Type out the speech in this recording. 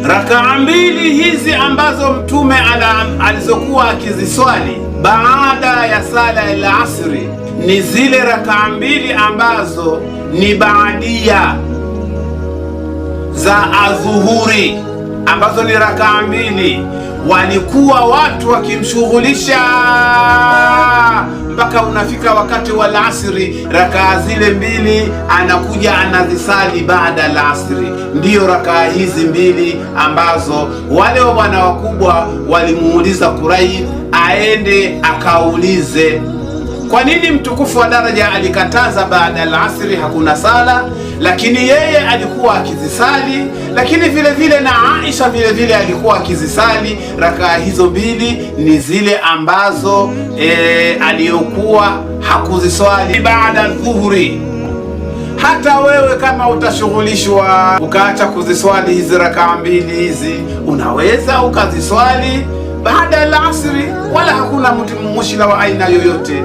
Rakaa mbili hizi ambazo Mtume alizokuwa akiziswali baada ya sala ya asri ni zile rakaa mbili ambazo ni baadia za adhuhuri, ambazo ni rakaa mbili walikuwa watu wakimshughulisha mpaka unafika wakati wa alasiri, rakaa zile mbili anakuja anazisali baada ya alasiri. Ndiyo rakaa hizi mbili ambazo wale wa bwana wakubwa walimuuliza Quraib aende akaulize kwa nini mtukufu wa daraja alikataza baada ya asri hakuna sala, lakini yeye alikuwa akizisali, lakini vile vile na Aisha vile vile alikuwa akizisali. Rakaa hizo mbili ni zile ambazo aliyokuwa hakuziswali baada dhuhuri. Hata wewe kama utashughulishwa ukaacha kuziswali hizi rakaa mbili hizi, unaweza ukaziswali baada ya asri, wala hakuna mushkila wa aina yoyote.